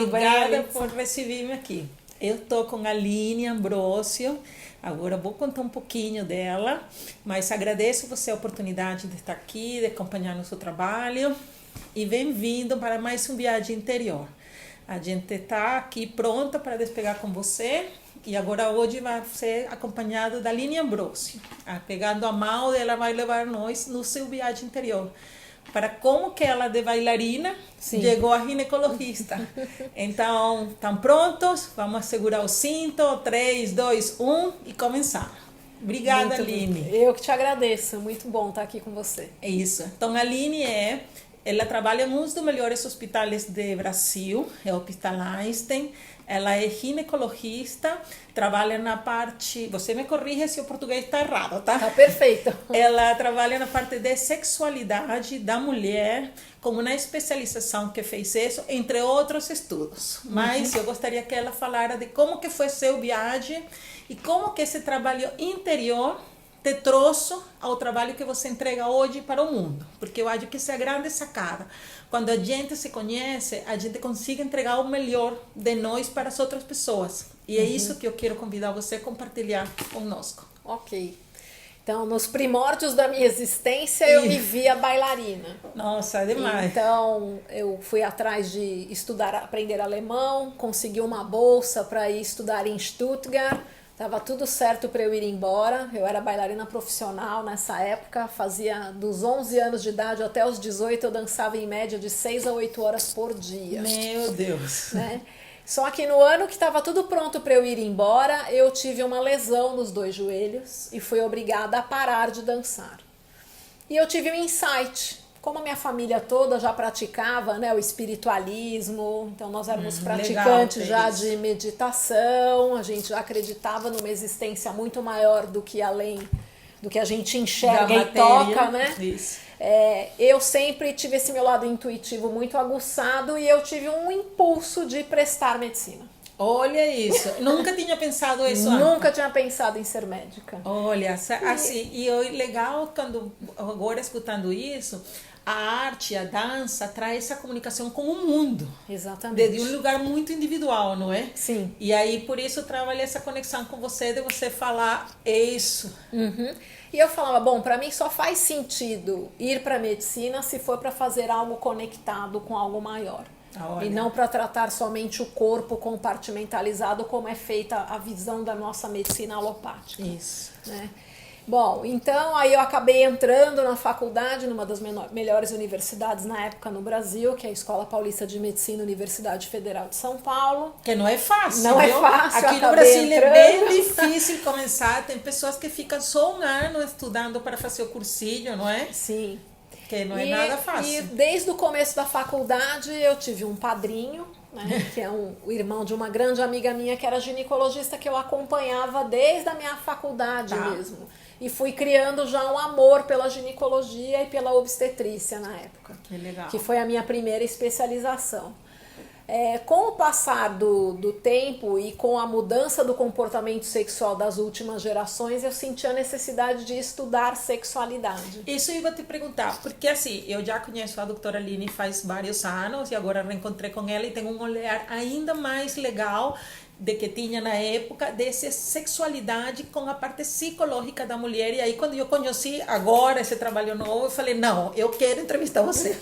Obrigada por receber-me aqui. Eu estou com a Aline Ambrosio. Agora vou contar um pouquinho dela, mas agradeço você a oportunidade de estar aqui, de acompanhar nosso trabalho e bem-vindo para mais um Viagem Interior. A gente está aqui pronta para despegar com você e agora hoje vai ser acompanhado da Aline Ambrosio. Pegando a mão, ela vai levar nós no seu viagem interior. Para como que ela de bailarina chegou a ginecologista. Então, estão prontos? Vamos segurar o cinto. 3, 2, 1 e começar. Obrigada, Aline. Eu que te agradeço. Muito bom estar aqui com você. É isso. Então, a Aline ela trabalha em um dos melhores hospitais do Brasil, é o Hospital Einstein. Ela é ginecologista, trabalha na parte... Você me corrige se o português está errado, tá? Tá perfeito. Ela trabalha na parte de sexualidade da mulher, com uma especialização que fez isso, entre outros estudos. Mas eu gostaria que ela falara de como que foi seu viagem e como que esse trabalho interior te trouxe ao trabalho que você entrega hoje para o mundo. Porque eu acho que essa é a grande sacada. Quando a gente se conhece, a gente consegue entregar o melhor de nós para as outras pessoas. E é isso que eu quero convidar você a compartilhar conosco. Ok. Então, nos primórdios da minha existência, eu me via bailarina. Nossa, é demais. Então, eu fui atrás de estudar, aprender alemão, consegui uma bolsa para ir estudar em Stuttgart. Tava tudo certo para eu ir embora. Eu era bailarina profissional nessa época. Fazia dos 11 anos de idade até os 18, eu dançava em média de 6 a 8 horas por dia. Meu Deus. Né? Só que no ano que estava tudo pronto para eu ir embora, eu tive uma lesão nos 2 joelhos e fui obrigada a parar de dançar. E eu tive um insight. Como a minha família toda já praticava, né, o espiritualismo, então nós éramos praticantes já de meditação, a gente já acreditava numa existência muito maior do que além do que a gente enxerga e toca, né? Isso. Eu sempre tive esse meu lado intuitivo muito aguçado e eu tive um impulso de prestar medicina. Olha isso, nunca tinha pensado isso antes. Nunca tinha pensado em ser médica. Olha, assim, e o legal quando agora escutando isso, a arte, a dança traz essa comunicação com o mundo. Exatamente. De um lugar muito individual, não é? Sim. E aí por isso eu trabalhei essa conexão com você, de você falar isso. E eu falava, bom, para mim só faz sentido ir para medicina se for para fazer algo conectado com algo maior. Olha. E não para tratar somente o corpo compartimentalizado como é feita a visão da nossa medicina alopática. Isso. Né? Bom, então aí eu acabei entrando na faculdade, numa das melhores universidades na época no Brasil, que é a Escola Paulista de Medicina, Universidade Federal de São Paulo. Que não é fácil, não viu? é fácil. Aqui no Brasil é bem difícil começar, tem pessoas que ficam só um ano estudando para fazer o cursinho, não é? Sim. Que não é nada fácil. E desde o começo da faculdade eu tive um padrinho, né, que é o irmão de uma grande amiga minha que era ginecologista, que eu acompanhava desde a minha faculdade mesmo. E fui criando já um amor pela ginecologia e pela obstetrícia na época. Que legal. Que foi a minha primeira especialização. Com o passar do tempo e com a mudança do comportamento sexual das últimas gerações, eu senti a necessidade de estudar sexualidade. Isso eu vou te perguntar, porque assim, eu já conheço a doutora Aline faz vários anos e agora reencontrei com ela e tenho um olhar ainda mais legal de que tinha na época dessa sexualidade com a parte psicológica da mulher. E aí quando eu conheci agora esse trabalho novo, eu falei, não, eu quero entrevistar você.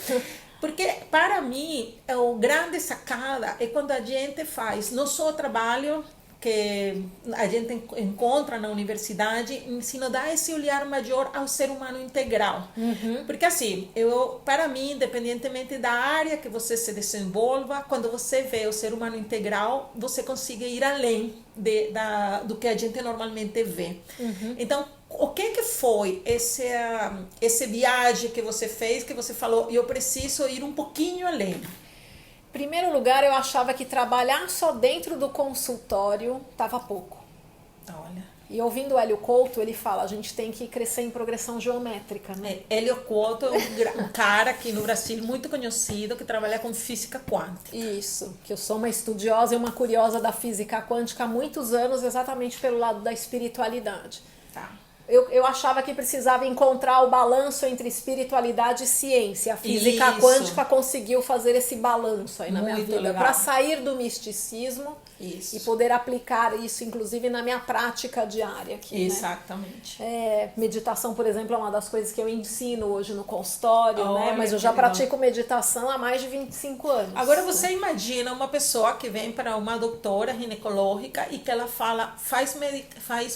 Porque para mim, o grande sacada é quando a gente faz não só o trabalho que a gente encontra na universidade, sino dá esse olhar maior ao ser humano integral. Porque assim, para mim, independentemente da área que você se desenvolva, quando você vê o ser humano integral, você consegue ir além do que a gente normalmente vê. Então, o que foi esse viagem que você fez, que você falou, eu preciso ir um pouquinho além? Em primeiro lugar, eu achava que trabalhar só dentro do consultório estava pouco. Olha. E ouvindo o Hélio Couto, ele fala, a gente tem que crescer em progressão geométrica, né? Hélio Couto é um cara aqui no Brasil muito conhecido que trabalha com física quântica. Isso, que eu sou uma estudiosa e uma curiosa da física quântica há muitos anos, exatamente pelo lado da espiritualidade. Tá. eu achava que precisava encontrar o balanço entre espiritualidade e ciência. A física Isso. quântica conseguiu fazer esse balanço aí na minha Muito vida, legal. para sair do misticismo Isso. e poder aplicar isso, inclusive, na minha prática diária aqui. Exatamente. Né? Meditação, por exemplo, é uma das coisas que eu ensino hoje no consultório, né? Olha, Mas eu que já legal. pratico meditação há mais de 25 anos. Agora você imagina uma pessoa que vem para uma doutora ginecológica e que ela fala, faz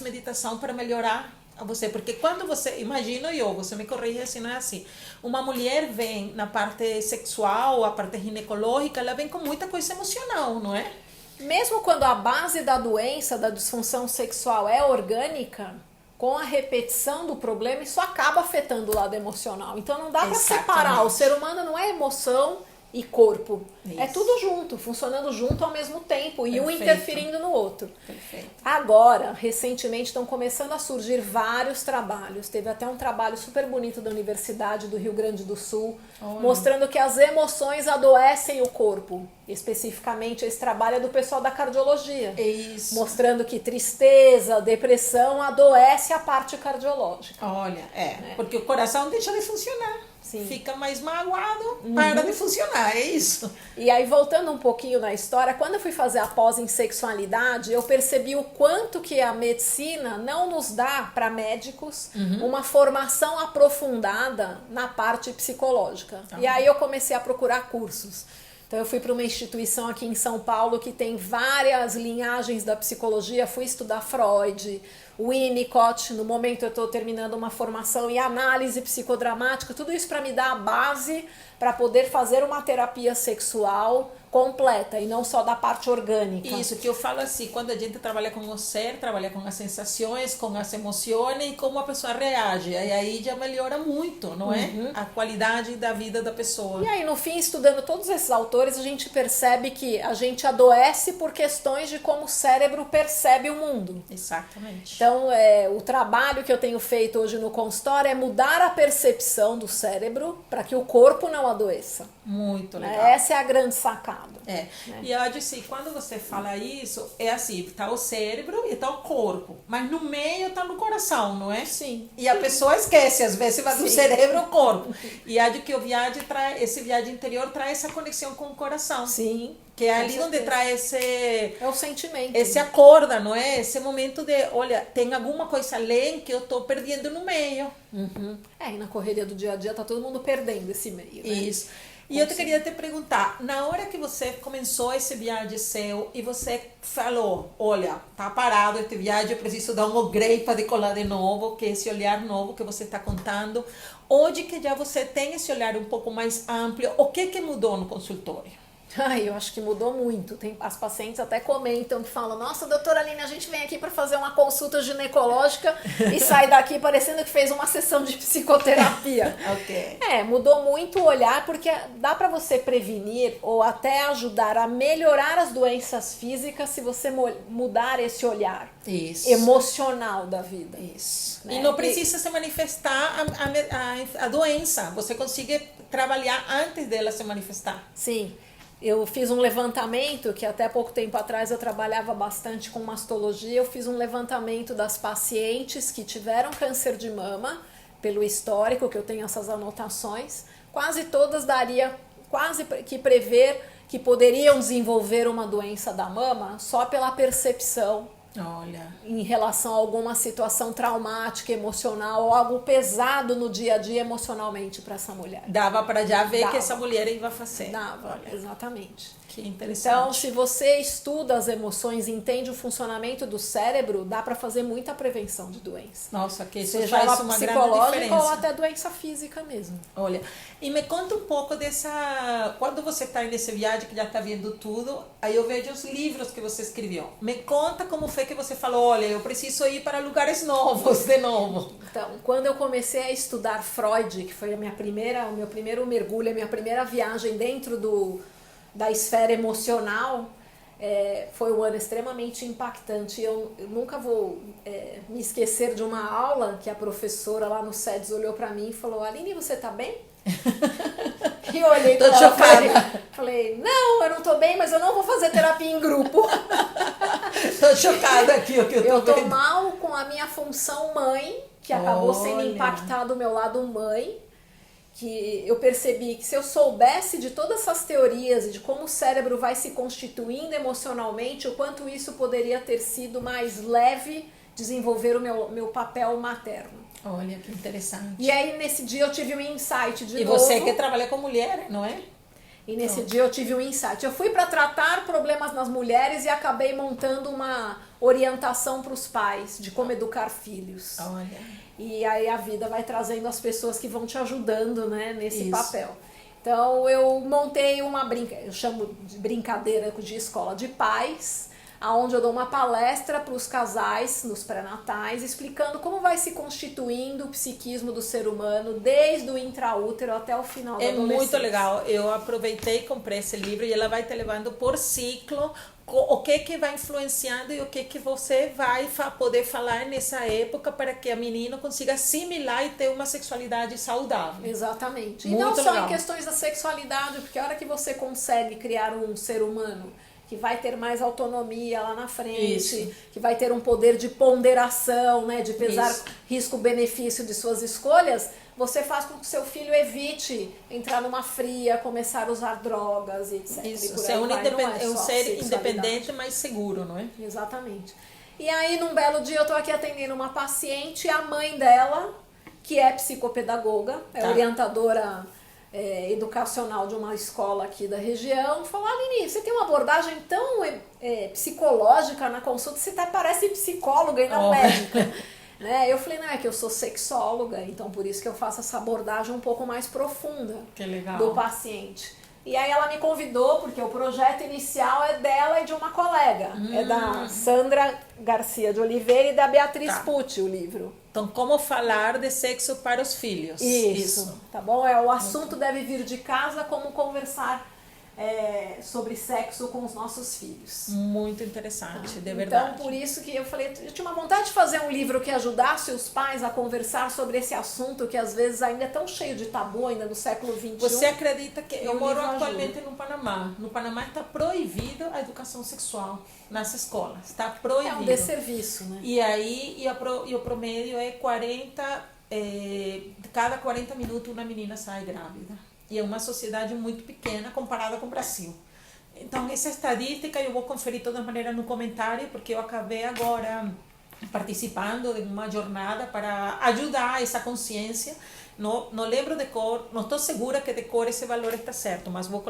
meditação para melhorar a você, porque quando você, imagino eu, você me corrige se não é assim, uma mulher vem na parte sexual, a parte ginecológica, ela vem com muita coisa emocional, não é? Mesmo quando a base da doença, da disfunção sexual é orgânica, com a repetição do problema, isso acaba afetando o lado emocional. Então não dá para separar. O ser humano não é emoção e corpo. Isso. É tudo junto, funcionando junto ao mesmo tempo e um Perfeito. interferindo no outro. Perfeito. Agora, recentemente, estão começando a surgir vários trabalhos. Teve até um trabalho super bonito da Universidade do Rio Grande do Sul, mostrando que as emoções adoecem o corpo. Especificamente, esse trabalho é do pessoal da cardiologia. Isso. Mostrando que tristeza, depressão adoece a parte cardiológica. Olha, porque o coração deixa de funcionar. Sim. Fica mais magoado, para de funcionar, é isso. E aí, voltando um pouquinho na história, quando eu fui fazer a pós em sexualidade, eu percebi o quanto que a medicina não nos dá, para médicos, uma formação aprofundada na parte psicológica. E aí eu comecei a procurar cursos. Então eu fui para uma instituição aqui em São Paulo que tem várias linhagens da psicologia, fui estudar Freud, Winnicott, no momento eu estou terminando uma formação em análise psicodramática, tudo isso para me dar a base para poder fazer uma terapia sexual completa e não só da parte orgânica. Isso, que eu falo assim, quando a gente trabalha com o ser, trabalha com as sensações, com as emoções e como a pessoa reage. E aí já melhora muito, não é? A qualidade da vida da pessoa. E aí, no fim, estudando todos esses autores, a gente percebe que a gente adoece por questões de como o cérebro percebe o mundo. Exatamente. Então, o trabalho que eu tenho feito hoje no consultório é mudar a percepção do cérebro para que o corpo não adoeça. Muito legal. Essa é a grande sacada. É. E eu disse, quando você fala isso, é assim, tá o cérebro e tá o corpo, mas no meio tá no coração, não é? Sim. E a pessoa esquece, às vezes vai do cérebro ao corpo. E acho que esse viagem interior traz essa conexão com o coração. Sim. Que é ali onde traz é o sentimento. esse acorda, não é? Esse momento de, olha, tem alguma coisa além que eu tô perdendo no meio. E na correria do dia a dia tá todo mundo perdendo esse meio, né? Isso. E eu queria te perguntar, na hora que você começou esse viagem seu e você falou, olha, tá parado este viagem, eu preciso dar um upgrade para decolar de novo, que é esse olhar novo que você está contando, hoje que já você tem esse olhar um pouco mais amplo, o que mudou no consultório? Ai, eu acho que mudou muito. As pacientes até comentam, que falam, nossa, doutora Aline, a gente vem aqui para fazer uma consulta ginecológica e sai daqui parecendo que fez uma sessão de psicoterapia. Ok. Mudou muito o olhar, porque dá para você prevenir ou até ajudar a melhorar as doenças físicas se você mudar esse olhar emocional da vida. Isso. Né? E não precisa se manifestar a doença, você consegue trabalhar antes dela se manifestar. Sim. Eu fiz um levantamento, que até pouco tempo atrás eu trabalhava bastante com mastologia, eu fiz um levantamento das pacientes que tiveram câncer de mama, pelo histórico, que eu tenho essas anotações, quase todas daria quase que prever que poderiam desenvolver uma doença da mama só pela percepção. Olha. Em relação a alguma situação traumática, emocional ou algo pesado no dia a dia emocionalmente para essa mulher. Dava para já ver que essa mulher ia fazer. Dava, exatamente. Que interessante. Então, se você estuda as emoções e entende o funcionamento do cérebro, dá para fazer muita prevenção de doença. Nossa, que isso seja faz ela uma grande psicológica diferença. ou até doença física mesmo. Olha, e me conta um pouco dessa... Quando você está nesse viagem que já está vendo tudo, aí eu vejo os livros que você escreveu. Me conta como foi que você falou, olha, eu preciso ir para lugares novos, de novo. Então, quando eu comecei a estudar Freud, que foi o meu primeiro mergulho, a minha primeira viagem dentro da esfera emocional, foi um ano extremamente impactante. Eu nunca vou me esquecer de uma aula que a professora lá no SEDES olhou para mim e falou, Aline, você tá bem? E eu olhei para ela e falei, não, eu não tô bem, mas eu não vou fazer terapia em grupo. Tô chocada aqui o que Eu tô vendo. mal com a minha função mãe, que acabou sendo impactada o meu lado mãe, que eu percebi que se eu soubesse de todas essas teorias e de como o cérebro vai se constituindo emocionalmente, o quanto isso poderia ter sido mais leve desenvolver o meu papel materno. Olha, que interessante. E aí, nesse dia, eu tive um insight de novo. E você que trabalha com mulheres, não é? E nesse dia eu tive um insight. Eu fui para tratar problemas nas mulheres e acabei montando uma orientação para os pais de como educar filhos. Olha. E aí a vida vai trazendo as pessoas que vão te ajudando, né, nesse Isso. papel. Então eu montei uma eu chamo de brincadeira de escola de pais, aonde eu dou uma palestra para os casais nos pré-natais, explicando como vai se constituindo o psiquismo do ser humano desde o intraútero até o final da adolescência. É muito legal. Eu aproveitei e comprei esse livro e ela vai te levando por ciclo o que vai influenciando e o que você vai poder falar nessa época para que a menina consiga assimilar e ter uma sexualidade saudável. Exatamente. E Muito não só legal. em questões da sexualidade, porque a hora que você consegue criar um ser humano que vai ter mais autonomia lá na frente, Isso. que vai ter um poder de ponderação, né, de pesar Isso. risco-benefício de suas escolhas, você faz com que seu filho evite entrar numa fria, começar a usar drogas, etc. Isso, E por ser aí um, vai, não é um só ser sexualidade. independente, mas seguro, não é? Exatamente. E aí, num belo dia, eu tô aqui atendendo uma paciente, a mãe dela, que é psicopedagoga, é orientadora educacional de uma escola aqui da região, falou: Aline, você tem uma abordagem tão psicológica na consulta, você parece psicóloga e não médica. Né? Eu falei, não, é que eu sou sexóloga, então por isso que eu faço essa abordagem um pouco mais profunda Que legal. do paciente. E aí ela me convidou, porque o projeto inicial é dela e de uma colega. É da Sandra Garcia de Oliveira e da Beatriz Pucci, o livro. Então, como falar de sexo para os filhos. Isso. Tá bom? O assunto deve vir de casa, como conversar sobre sexo com os nossos filhos. Muito interessante, de verdade. Então, por isso que eu falei, eu tinha uma vontade de fazer um livro que ajudasse os pais a conversar sobre esse assunto que às vezes ainda é tão cheio de tabu, ainda no século XXI. Você acredita que eu moro livro atualmente no Panamá? No Panamá está proibido a educação sexual nas escolas. Está proibido. É um desserviço, né? E aí, e o promédio é 40, cada 40 minutos uma menina sai grávida. E é uma sociedade muito pequena comparada com o Brasil. Então, essa estadística eu vou conferir de todas maneiras no comentário, porque eu acabei agora participando de uma jornada para ajudar essa consciência. Não lembro de cor, não estou segura que de cor esse valor está certo, mas vou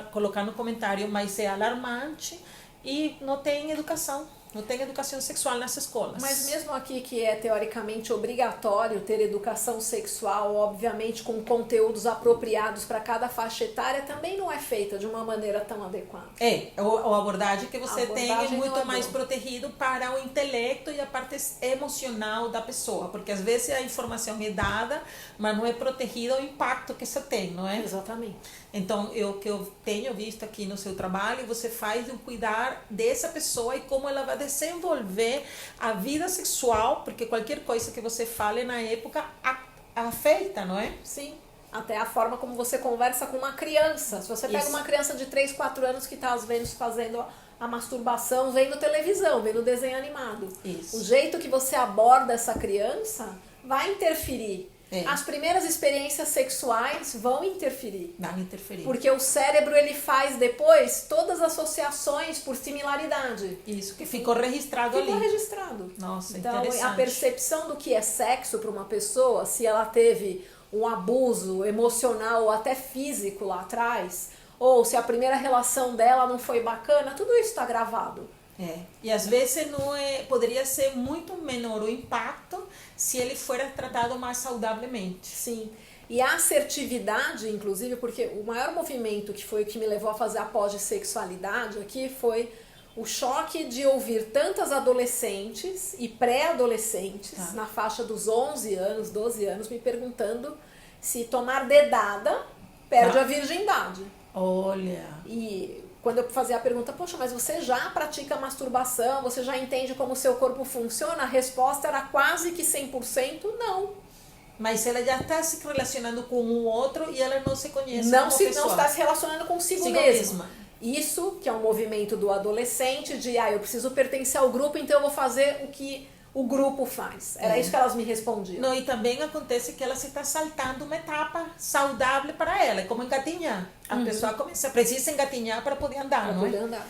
colocar no comentário, mas é alarmante e não tem educação. Não tem educação sexual nas escolas. Mas mesmo aqui que é teoricamente obrigatório ter educação sexual, obviamente com conteúdos apropriados para cada faixa etária, também não é feita de uma maneira tão adequada. A abordagem que você tem é muito mais boa. protegido para o intelecto e a parte emocional da pessoa, porque às vezes a informação é dada, mas não é protegido o impacto que isso tem, não é? Exatamente. Então, o que eu tenho visto aqui no seu trabalho, você faz de cuidar dessa pessoa e como ela vai desenvolver a vida sexual, porque qualquer coisa que você fale na época afeta, não é? Sim. Até a forma como você conversa com uma criança. Se você pega uma criança de 3, 4 anos que está às vezes fazendo a masturbação, vendo televisão, vendo desenho animado. Isso. O jeito que você aborda essa criança vai interferir. As primeiras experiências sexuais vão interferir. Vai interferir. Porque o cérebro ele faz depois todas as associações por similaridade. Isso, que ficou registrado ali. Ficou registrado. Nossa, então, interessante. a percepção do que é sexo para uma pessoa, se ela teve um abuso emocional ou até físico lá atrás, ou se a primeira relação dela não foi bacana, tudo isso está gravado. E às vezes poderia ser muito menor o impacto se ele for tratado mais saudavelmente. Sim. E a assertividade, inclusive, porque o maior movimento que foi o que me levou a fazer a pós de sexualidade aqui foi o choque de ouvir tantas adolescentes e pré-adolescentes na faixa dos 11 anos, 12 anos, me perguntando se tomar dedada perde a virgindade. Olha. E quando eu fazia a pergunta, poxa, mas você já pratica masturbação, você já entende como o seu corpo funciona? A resposta era quase que 100% não. Mas ela já está se relacionando com o outro e ela não se conhece Não como pessoa. está se relacionando consigo mesma. Isso, que é um movimento do adolescente, de eu preciso pertencer ao grupo, então eu vou fazer o que o grupo faz. Era isso que elas me respondiam. Não, e também acontece que ela se está saltando uma etapa saudável para ela, é como engatinhar. A pessoa precisa engatinhar para poder andar, não é? Andar.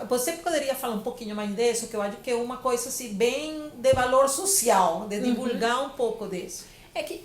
Você poderia falar um pouquinho mais disso, que eu acho que é uma coisa assim, bem de valor social, de divulgar um pouco disso. É que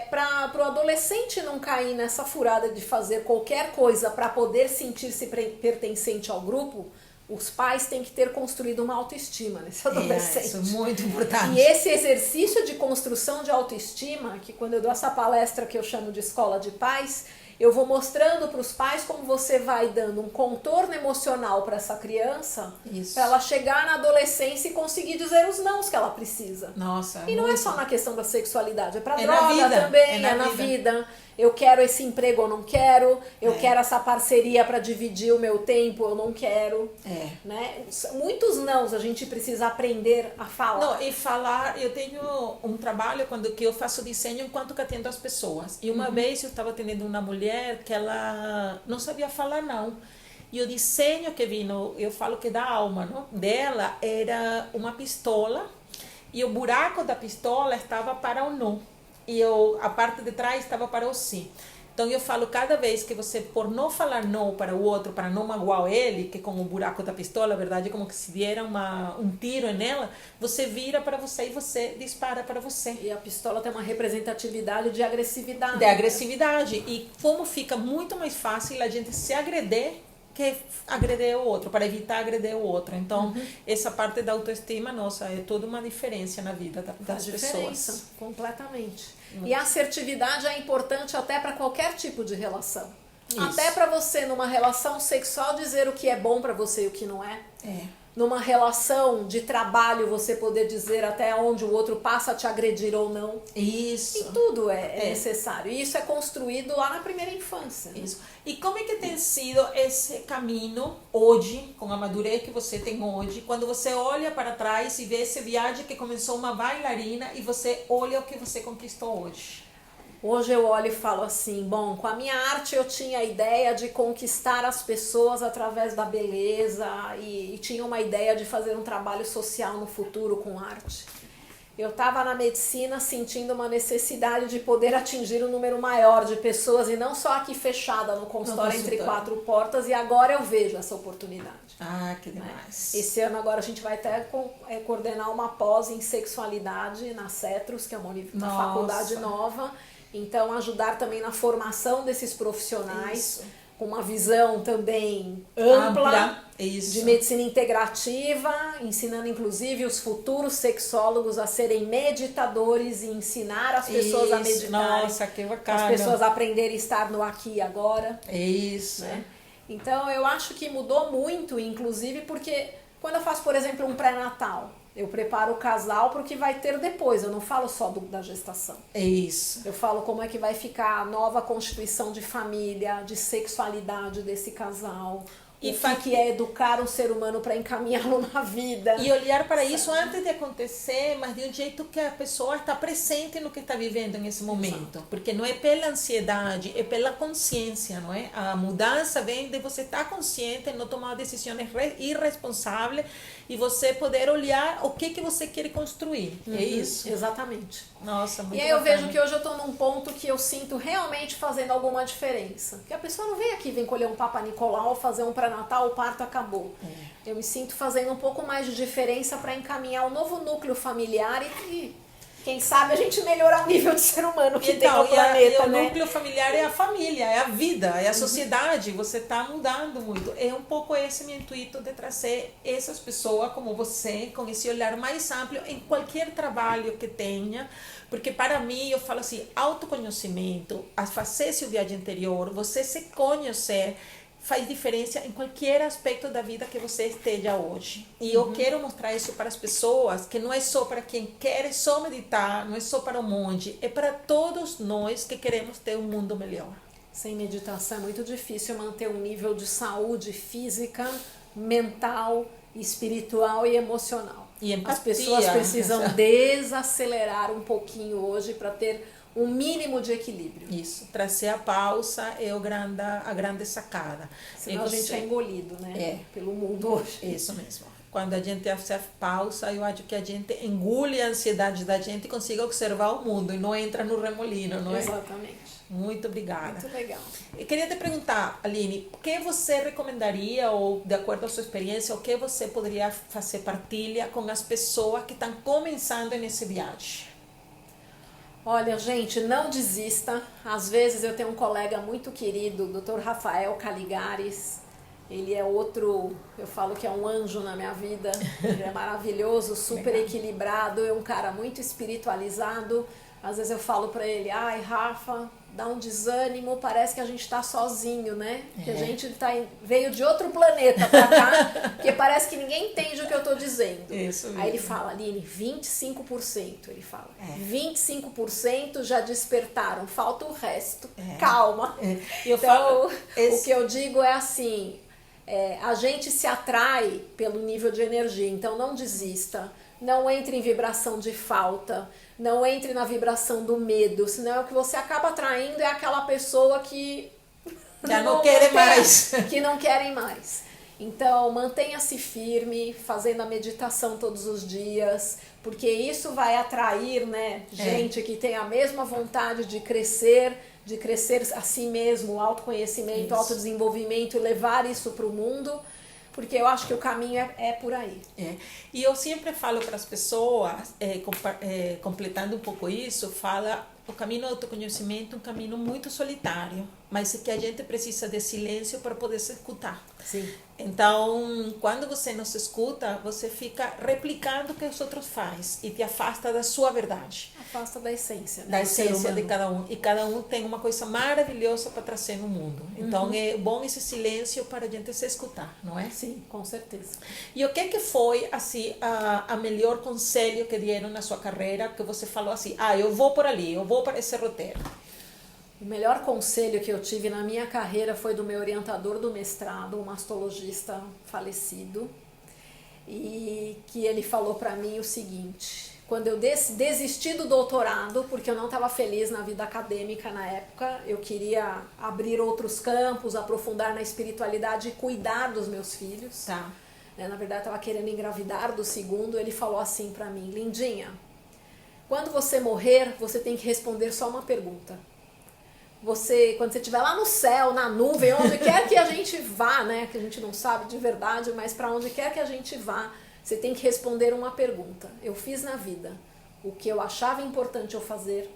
para o adolescente não cair nessa furada de fazer qualquer coisa para poder sentir-se pertencente ao grupo, os pais têm que ter construído uma autoestima nesse adolescente. Isso é muito importante. E esse exercício de construção de autoestima, que quando eu dou essa palestra que eu chamo de escola de pais, eu vou mostrando para os pais como você vai dando um contorno emocional para essa criança, para ela chegar na adolescência e conseguir dizer os nãos que ela precisa. Nossa. E não é só na questão da sexualidade, é para na droga vida, também, é na vida. Eu quero esse emprego, eu não quero. Eu quero essa parceria para dividir o meu tempo, eu não quero. Né? Muitos nãos a gente precisa aprender a falar. Não, e falar, eu tenho um trabalho que eu faço desenho enquanto que atendo as pessoas. E uma vez eu estava atendendo uma mulher que ela não sabia falar não. E o desenho que vi, eu falo que da alma, não? Dela era uma pistola e o buraco da pistola estava para o não. E a parte de trás estava para o sim. Então eu falo, cada vez que você, por não falar não para o outro, para não magoar ele, que com o buraco da pistola, a verdade é como que se diera um tiro nela, você vira para você e você dispara para você. E a pistola tem uma representatividade de agressividade. De agressividade. E como fica muito mais fácil a gente se agredir que agredir o outro, para evitar agredir o outro. Então, essa parte da autoestima, nossa, é toda uma diferença na vida das pessoas. Completamente. E a assertividade é importante até para qualquer tipo de relação. Isso. Até para você, numa relação sexual, dizer o que é bom para você e o que não é. Numa relação de trabalho, você poder dizer até onde o outro passa a te agredir ou não. Isso. E tudo é necessário. E isso é construído lá na primeira infância. Isso. E como é que tem sido esse caminho hoje, com a madurez que você tem hoje, quando você olha para trás e vê essa viagem que começou uma bailarina e você olha o que você conquistou hoje? Hoje eu olho e falo assim, bom, com a minha arte eu tinha a ideia de conquistar as pessoas através da beleza e tinha uma ideia de fazer um trabalho social no futuro com arte. Eu estava na medicina sentindo uma necessidade de poder atingir um número maior de pessoas e não só aqui fechada no consultório entre quatro portas, e agora eu vejo essa oportunidade. Ah, que demais. Esse ano agora a gente vai até coordenar uma pós em sexualidade na CETROS, que é uma faculdade nova. Então, ajudar também na formação desses profissionais, com uma visão também ampla de medicina integrativa, ensinando inclusive os futuros sexólogos a serem meditadores e ensinar as pessoas a meditar. Nossa, que bacana. As pessoas a aprenderem a estar no aqui e agora. Isso. Né? Então, eu acho que mudou muito, inclusive, porque quando eu faço, por exemplo, um pré-natal, eu preparo o casal para o que vai ter depois. Eu não falo só da gestação. É isso. Eu falo como é que vai ficar a nova constituição de família, de sexualidade desse casal. E o que é educar um ser humano para encaminhá-lo na vida. E olhar para isso antes de acontecer, mas de um jeito que a pessoa está presente no que está vivendo nesse momento. Exato. Porque não é pela ansiedade, é pela consciência, não é? A mudança vem de você estar consciente, não tomar decisões irresponsáveis e você poder olhar o que você quer construir. É isso? Exatamente. Nossa, muito E aí eu bacana. vejo que hoje eu estou num ponto que eu sinto realmente fazendo alguma diferença. Porque a pessoa não vem aqui, vem colher um Papa Nicolau, fazer um pré-natal, o parto acabou. Eu me sinto fazendo um pouco mais de diferença para encaminhar um novo núcleo familiar e quem sabe a gente melhorar o nível de ser humano que tem no planeta, né? O núcleo familiar é a família, é a vida, é a sociedade. Você está mudando muito. É um pouco esse meu intuito de trazer essas pessoas como você, com esse olhar mais amplo em qualquer trabalho que tenha. Porque para mim, eu falo assim, autoconhecimento, a fazer esse viagem interior, você se conhecer, faz diferença em qualquer aspecto da vida que você esteja hoje. E eu quero mostrar isso para as pessoas, que não é só para quem quer só meditar, não é só para o monge, é para todos nós que queremos ter um mundo melhor. Sem meditação é muito difícil manter um nível de saúde física, mental, espiritual e emocional. E empatia. As pessoas precisam desacelerar um pouquinho hoje para ter um mínimo de equilíbrio. Isso, trazer a pausa é a grande sacada. Senão a gente é engolido, né? Pelo mundo hoje. Isso mesmo. Quando a gente faz pausa, eu acho que a gente engole a ansiedade da gente e consiga observar o mundo e não entra no remolino, não é? Exatamente. Muito obrigada. Muito legal. Eu queria te perguntar, Aline, o que você recomendaria, ou de acordo à sua experiência, o que você poderia fazer partilha com as pessoas que estão começando nesse viagem? Olha, gente, não desista. Às vezes eu tenho um colega muito querido, o Dr. Rafael Caligares. Ele é outro, eu falo que é um anjo na minha vida. Ele é maravilhoso, super equilibrado, é um cara muito espiritualizado. Às vezes eu falo pra ele, ai, Rafa, dá um desânimo, parece que a gente tá sozinho, né? Que a gente veio de outro planeta pra cá, porque parece que ninguém entende o que eu tô dizendo. Isso mesmo. Aí ele fala, Aline, 25%, ele fala, 25% já despertaram, falta o resto, calma. Então, o que eu digo é assim, a gente se atrai pelo nível de energia, então não desista, não entre em vibração de falta, não entre na vibração do medo, senão o que você acaba atraindo é aquela pessoa que já não quer mais. Que não querem mais. Então, mantenha-se firme, fazendo a meditação todos os dias, porque isso vai atrair, né, gente que tem a mesma vontade de crescer a si mesmo, autoconhecimento, autodesenvolvimento e levar isso para o mundo. Porque eu acho que o caminho é por aí. E eu sempre falo para as pessoas, completando um pouco isso, o caminho do autoconhecimento é um caminho muito solitário, mas é que a gente precisa de silêncio para poder se escutar. Sim. Então, quando você não se escuta, você fica replicando o que os outros fazem e te afasta da sua verdade. Afasta da essência. Da essência de cada um. E cada um tem uma coisa maravilhosa para trazer no mundo. Então, é bom esse silêncio para a gente se escutar, não é? Sim, com certeza. E o que foi, assim, a melhor conselho que deram na sua carreira, que você falou assim, eu vou por ali, eu vou para esse roteiro? O melhor conselho que eu tive na minha carreira foi do meu orientador do mestrado, um mastologista falecido, e que ele falou para mim o seguinte: quando eu desisti do doutorado, porque eu não estava feliz na vida acadêmica na época, eu queria abrir outros campos, aprofundar na espiritualidade e cuidar dos meus filhos. Tá. Na verdade, eu estava querendo engravidar do segundo. Ele falou assim para mim: lindinha, quando você morrer, você tem que responder só uma pergunta. Quando você estiver lá no céu, na nuvem, onde quer que a gente vá, né, que a gente não sabe de verdade, mas para onde quer que a gente vá, você tem que responder uma pergunta. Eu fiz na vida o que eu achava importante eu fazer,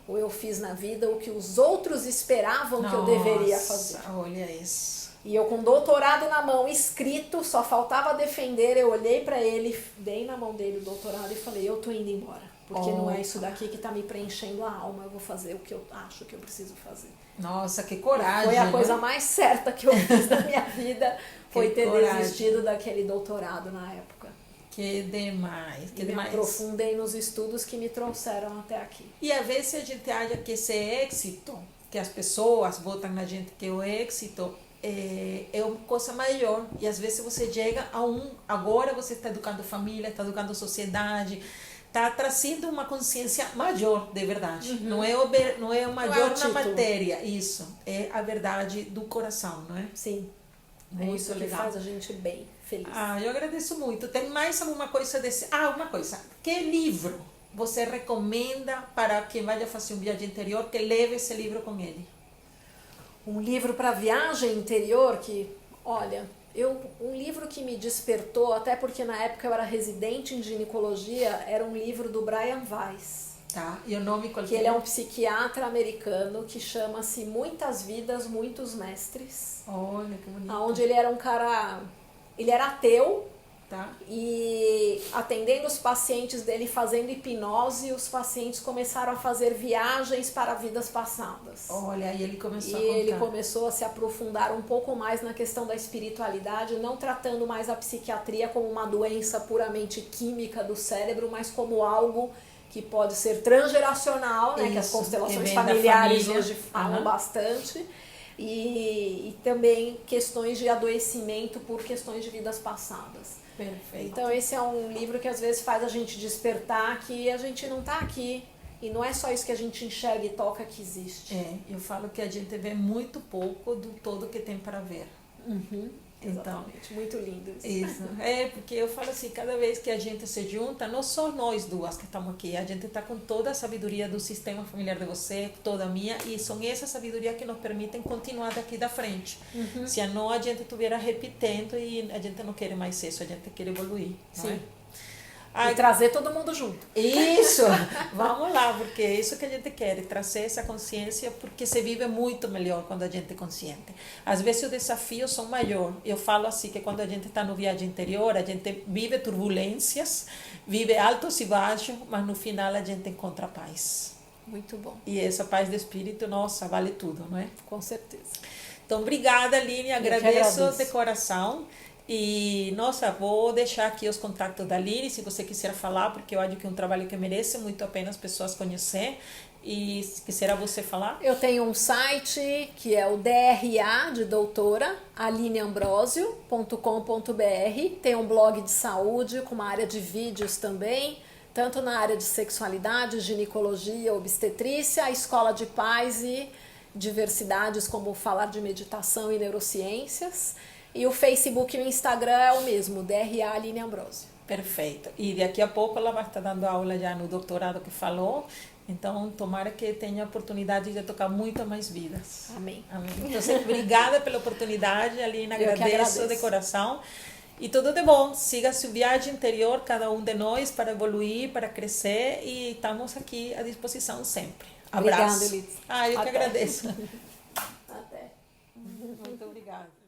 ou eu fiz na vida o que os outros esperavam que eu deveria fazer? Olha isso. E eu com doutorado na mão, escrito, só faltava defender, eu olhei para ele, dei na mão dele o doutorado e falei, eu tô indo embora. Porque não é isso daqui que tá me preenchendo a alma, eu vou fazer o que eu acho que eu preciso fazer. Nossa, que coragem. Foi a coisa mais certa que eu fiz na minha vida, foi ter desistido daquele doutorado na época. Que demais, que demais. Me aprofundei nos estudos que me trouxeram até aqui. E às vezes a gente acha que esse êxito, que as pessoas botam na gente que o êxito é uma coisa maior. E às vezes você chega agora você está educando família, está educando sociedade, está trazendo uma consciência maior de verdade. Não é o maior na matéria, isso. É a verdade do coração, não é? Sim. Muito isso legal. que faz a gente bem feliz. Eu agradeço muito. Tem mais alguma coisa desse... uma coisa. Que livro você recomenda para quem vai fazer um viagem interior, que leve esse livro com ele? Um livro para viagem interior que, olha... um livro que me despertou, até porque na época eu era residente em ginecologia, era um livro do Brian Weiss. Tá, e o nome qual que ele é um psiquiatra americano que chama-se Muitas Vidas, Muitos Mestres. Olha, que bonito. Onde ele era um cara... Ele era ateu. Tá. E atendendo os pacientes dele, fazendo hipnose, os pacientes começaram a fazer viagens para vidas passadas. Olha, aí ele começou a contar. E ele contar. começou a se aprofundar um pouco mais na questão da espiritualidade, não tratando mais a psiquiatria como uma doença puramente química do cérebro, mas como algo que pode ser transgeracional, né, que as constelações familiares hoje falam bastante. E também questões de adoecimento por questões de vidas passadas. Perfeito. Então esse é um livro que às vezes faz a gente despertar que a gente não está aqui E não é só isso que a gente enxerga e toca que existe. Eu falo que a gente vê muito pouco do todo que tem para ver. Exatamente, muito lindo isso. Isso. Porque eu falo assim, cada vez que a gente se junta, não só nós duas que estamos aqui, a gente está com toda a sabedoria do sistema familiar de você, toda a minha, e são essa sabedoria que nos permitem continuar daqui da frente. Se não, a gente estuviera repetindo e a gente não quer mais isso, a gente quer evoluir. Não é? E trazer todo mundo junto. Isso, vamos lá, porque é isso que a gente quer, trazer essa consciência, porque se vive muito melhor quando a gente é consciente. Às vezes os desafios são maiores. Eu falo assim que quando a gente está no viagem interior, a gente vive turbulências, vive altos e baixos, mas no final a gente encontra paz. Muito bom. E essa paz de espírito, nossa, vale tudo, não é? Com certeza. Então, obrigada, Aline, agradeço de coração. E, nossa, vou deixar aqui os contatos da Aline, se você quiser falar, porque eu acho que é um trabalho que merece muito a pena as pessoas conhecer. E se quiser você falar. Eu tenho um site que é o DRA de doutora, alineambrosio.com.br. Tem um blog de saúde com uma área de vídeos também, tanto na área de sexualidade, ginecologia, obstetrícia, a escola de paz e diversidades, como falar de meditação e neurociências. E o Facebook e o Instagram é o mesmo, DRA Aline Ambrosio. Perfeito. E daqui a pouco ela vai estar dando aula já no doutorado que falou. Então, tomara que tenha a oportunidade de tocar muito mais vidas. Amém. Amém. Então, obrigada pela oportunidade, Aline. Agradeço de coração. E tudo de bom. Siga sua viagem interior, cada um de nós, para evoluir, para crescer. E estamos aqui à disposição sempre. Abraço. Obrigada, Elise. Eu que agradeço. Até. Muito obrigada.